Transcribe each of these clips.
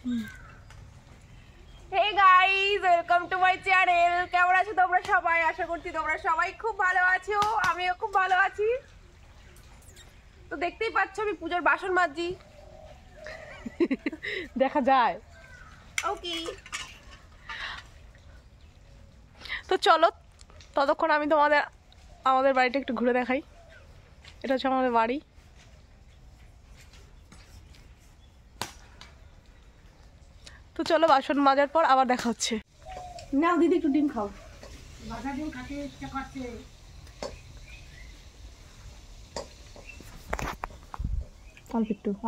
Hey guys, welcome to my channel. কেমন আছো তোমরা সবাই? আশা করছি তোমরা সবাই খুব ভালো আছো। আমিও খুব ভালো আছি। তো দেখতেই পাচ্ছ আমি পূজার বাসন মাজছি। দেখা যায়। ওকে। তো চলো ততক্ষণ আমি তোমাদের আমাদের বাড়িটা একটু ঘুরে দেখাই। এটা হচ্ছে আমাদের বাড়ি। তো চলো বাসন মাজার পর আবার দেখা হচ্ছে। নাও দিদি একটু ডিম খাও। বাসা ডিম খেতে ইচ্ছা করছে।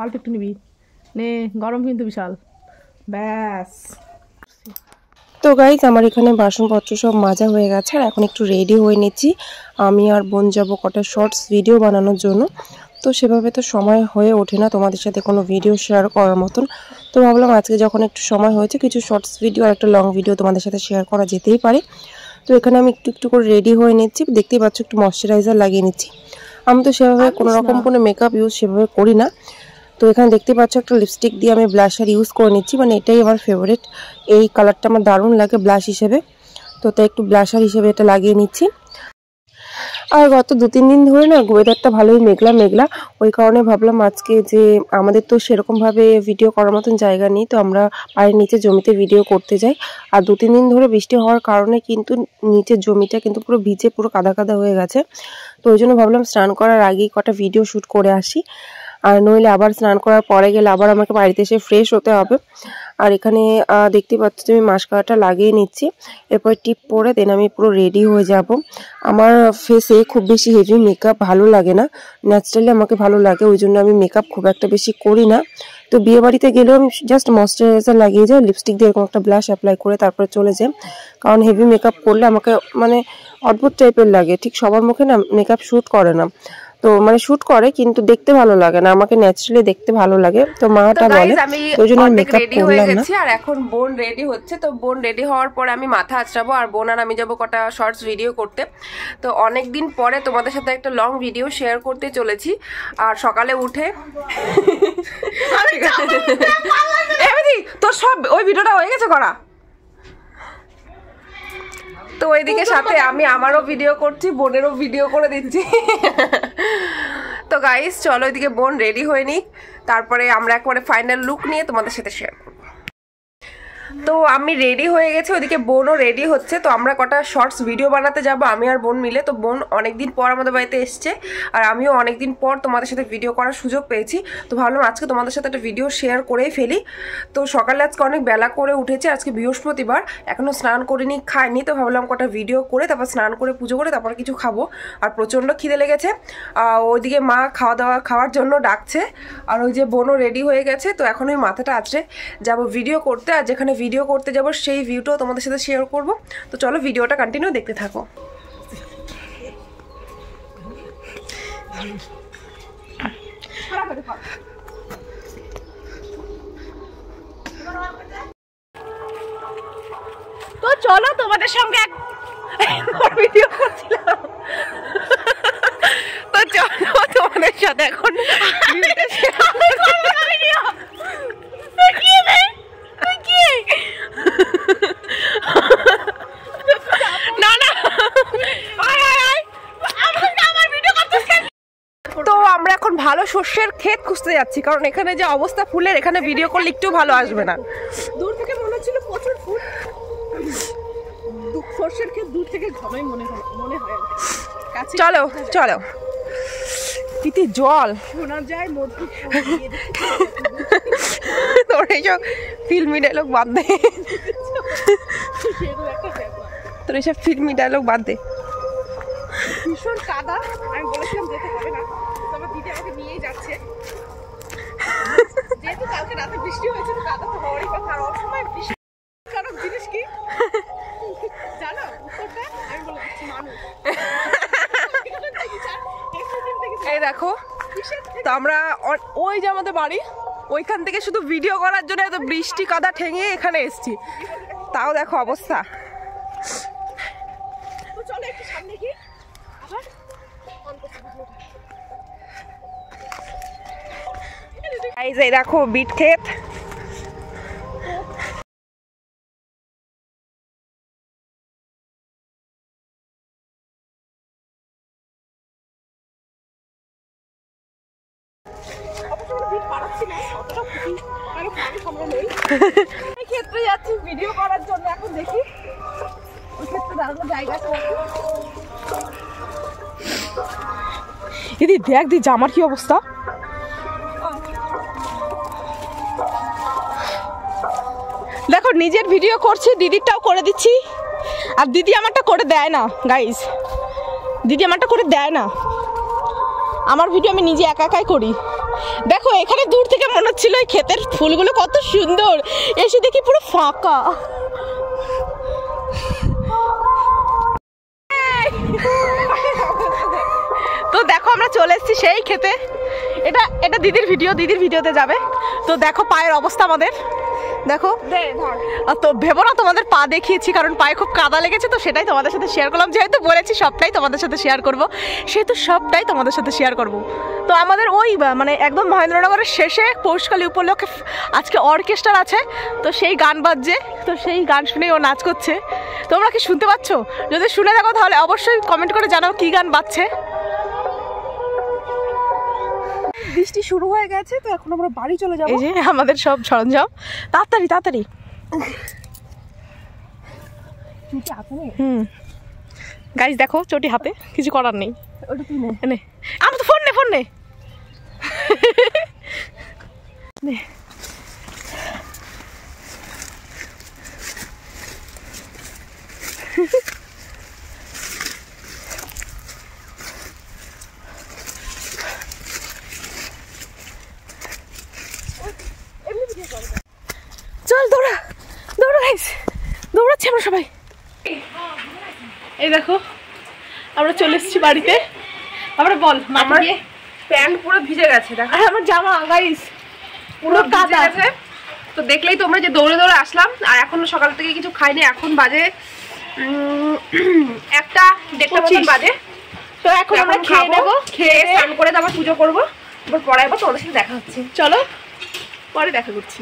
অল্প একটু নিবি নে, গরম কিন্তু বিশাল। ব্যাস। তো গাইজ আমার এখানে বাসনপত্র সব মাজা হয়ে গেছে আর এখন একটু রেডি হয়ে নিচ্ছি। আমি আর বোন যাবো কটা শর্টস ভিডিও বানানোর জন্য। তো সেভাবে তো সময় হয়ে ওঠে না তোমাদের সাথে কোনো ভিডিও শেয়ার করার মতন। তো ভাবলাম আজকে যখন একটু সময় হয়েছে কিছু শর্টস ভিডিও আর একটা লং ভিডিও তোমাদের সাথে শেয়ার করা যেতেই পারে। তো এখানে আমি একটু একটু করে রেডি হয়ে নিচ্ছি। দেখতেই পাচ্ছ একটু ময়শ্চারাইজার লাগিয়ে নিচ্ছি। আমি তো সেভাবে কোনো রকম কোনো মেকআপ ইউজ সেভাবে করি না। তো এখানে দেখতে পাচ্ছ একটা লিপস্টিক দিয়ে আমি ব্লাশার ইউজ করে নিচ্ছি, মানে এটাই আমার ফেভারিট। এই কালারটা আমার দারুণ লাগে ব্লাশ হিসেবে, তো তাই একটু ব্লাশার হিসেবে এটা লাগিয়ে নিচ্ছি। আর গত 2-3 দিন ধরে না ওয়েদারটা ভালোই মেঘলা মেঘলা, ওই কারণে ভাবলাম আজকে যে আমাদের তো সেরকমভাবে ভিডিও করার মতন জায়গা নেই, তো আমরা বাড়ির নিচে জমিতে ভিডিও করতে যাই। আর 2-3 দিন ধরে বৃষ্টি হওয়ার কারণে কিন্তু নিচের জমিটা কিন্তু পুরো ভিজে পুরো কাদা কাদা হয়ে গেছে। তো ওই জন্য ভাবলাম স্নান করার আগেই কটা ভিডিও শ্যুট করে আসি, আর নইলে আবার স্নান করার পরে গেলে আবার আমাকে বাড়িতে এসে ফ্রেশ হতে হবে। আর এখানে দেখতে পাচ্ছি আমি মাস্কারাটা লাগিয়ে নিচ্ছি, এরপর টিপ পরে দেন আমি পুরো রেডি হয়ে যাব। আমার ফেসে খুব বেশি হেভি মেকআপ ভালো লাগে না, ন্যাচারালি আমাকে ভালো লাগে, ওই জন্য আমি মেকআপ খুব একটা বেশি করি না। তো বিয়ে বাড়িতে গেলেও আমি জাস্ট ময়শ্চারাইজার লাগিয়ে যাই, লিপস্টিক দিয়ে এরকম একটা ব্লাশ অ্যাপ্লাই করে তারপরে চলে যাই। কারণ হেভি মেকআপ করলে আমাকে মানে অদ্ভুত টাইপের লাগে, ঠিক সবার মুখে না মেকআপ শ্যুট করে না। তো মানে শুট করে কিন্তু দেখতে ভালো লাগে না, আমাকে ন্যাচারালি দেখতে ভালো লাগে। তো মাটা বলে ওই জন্য মেকআপ করলাম না। আর এখন বোন রেডি হচ্ছে, তো বোন রেডি হওয়ার পরে আমি মাথা আঁচড়াবো আর বোন আর আমি যাবো কটা শর্টস ভিডিও করতে। তো অনেক দিন পরে তোমাদের সাথে একটা লং ভিডিও শেয়ার করতে চলেছি। আর সকালে উঠে তোর সব ওই ভিডিওটা হয়ে গেছে করা, তো ওইদিকে সাথে আমি আমারও ভিডিও করছি, বোনেরও ভিডিও করে দিচ্ছি। তো গাইস চলো ওইদিকে বোন রেডি হয়ে নিক, তারপরে আমরা একবারে ফাইনাল লুক নিয়ে তোমাদের সাথে শেয়ার করবো। তো আমি রেডি হয়ে গেছি, ওইদিকে বোনও রেডি হচ্ছে। তো আমরা কটা শর্টস ভিডিও বানাতে যাব আমি আর বোন মিলে। তো বোন অনেকদিন পর আমাদের বাড়িতে এসছে আর আমিও অনেকদিন পর তোমাদের সাথে ভিডিও করার সুযোগ পেয়েছি। তো ভাবলাম আজকে তোমাদের সাথে একটা ভিডিও শেয়ার করেই ফেলি। তো সকালে আজকে অনেক বেলা করে উঠেছে, আজকে বৃহস্পতিবার, এখনও স্নান করিনি খাইনি। তো ভাবলাম কটা ভিডিও করে তারপর স্নান করে পুজো করে তারপর কিছু খাবো। আর প্রচণ্ড খিদে লেগেছে, ওইদিকে মা খাওয়ার জন্য ডাকছে। আর ওই যে বোনও রেডি হয়ে গেছে। তো এখন ওই মাথাটা আঁচড়ে যাবো ভিডিও করতে, আর যেখানে ভিডিও করতে যাব সেই ভিউটাও তোমাদের সাথে শেয়ার করব। তো চলো ভিডিওটা কন্টিনিউ দেখতে থাকো। তো চলো তোমাদের সঙ্গে ভিডিও করছিলাম, তো চলো তোমাদের সাথে এখন না না তো আমরা এখন ভালো সর্ষের ক্ষেত খুঁজতে যাচ্ছি, কারণ এখানে যে অবস্থা ফুলের, এখানে ভিডিও করলে একটু ভালো আসবে না। দূর থেকে মনে হচ্ছিল প্রচুর ফুল, সর্ষের ক্ষেত দূর থেকে ঘমাই মনে হয়। চলো চলো পিতি জল শোনা যায় মধু, তোর এইসব ফিল্মি ডায়লগ বাদ দে, তোর এইসব ফিল্মি ডায়লগ বাদ দে। ভীষণ কাদা, আমি বলেছিলাম যেতে হবে না, তোমার দিদি আমাকে নিয়েই যাচ্ছে। যেহেতু কালকে রাতে বৃষ্টি হয়েছে, কাদা তো হওয়ারই কথা। আর অসময় বৃষ্টি কারণ জিনিস কি জানো উত্তরটা? আমি বলে দিচ্ছি মানুষ। এই দেখো, তো আমরা ওই যে আমাদের বাড়ি, ওইখান থেকে শুধু ভিডিও করার জন্য এত বৃষ্টি কাদা ঠেঙে এখানে এসছি, তাও দেখো অবস্থা। চলো একটু সামনে গিয়ে আবার এই যে দেখো বিট ক্ষেত, এই ক্ষেত্রে যাচ্ছি ভিডিও করার জন্য, এখন দেখি ওই ক্ষেত্রে দাঁড়ানো জায়গা আছে। দিদি দেখ দি জামার কি অবস্থা। দেখো নিজের ভিডিও করছি, দিদিরটাও করে দিচ্ছি, আর দিদি আমারটা করে দেয় না গাইস, দিদি আমারটা করে দেয় না। আমার ভিডিও আমি নিজে একা একাই করি। দেখো এখানে দূর থেকে মনে হচ্ছিল এই ক্ষেতের ফুলগুলো কত সুন্দর, এসে দেখি পুরো ফাঁকা। তো দেখো আমরা চলে এসেছি সেই ক্ষেতে। এটা দিদির ভিডিও, দিদির ভিডিওতে যাবে। তো দেখো পায়ের অবস্থা আমাদের, দেখো। তো ভেবো না তোমাদের পা দেখিয়েছি, কারণ পায়ে খুব কাদা লেগেছে, তো সেটাই তোমাদের সাথে শেয়ার করলাম। যেহেতু বলেছি সবটাই তোমাদের সাথে শেয়ার করব, সেহেতু সবটাই তোমাদের সাথে শেয়ার করব। তো আমাদের ওই মানে একদম মহেন্দ্রনগরের শেষে পৌষকালী উপলক্ষে আজকে অর্কেস্ট্রা আছে, তো সেই গান বাজছে, তো সেই গান শুনেই ও নাচ করছে। তোমরা কি শুনতে পাচ্ছ? যদি শুনে থাকো তাহলে অবশ্যই কমেন্ট করে জানাও কি গান বাজছে। বৃষ্টি শুরু হয়ে গেছে, তো এখন আমরা বাড়ি চলে যাবো। এই যে আমাদের সব সরঞ্জাম, তাড়াতাড়ি তাড়াতাড়ি। গাইস দেখো চটি হাতে, কিছু করার নেই। ওটা তুই নে। আমার তো ফোন নে, ফোন নে। চল দৌড়া দৌড়া গাইস, দৌড়াচ্ছি আমরা সবাই। এই দেখো আমরা চলে এসেছি বাড়িতে। আমরা বল আমার প্যান্ট পুরো ভিজে গেছে, দেখো। আর আমার জামা গাইস পুরো কাদা আছে। তো দেখলেই তোমরা যে দৌড়ে দৌড়ে আসলাম, আর এখনো সকাল থেকে কিছু খাইনি। এখন বাজে 1:30 মতন বাজে। তো এখন আমরা খেয়ে নেবো, খেয়ে স্নান করে তারপর পুজো করবো, তারপর পড়াইবো। তোমাদের সাথে দেখা হচ্ছে, চলো পরে দেখা করছি।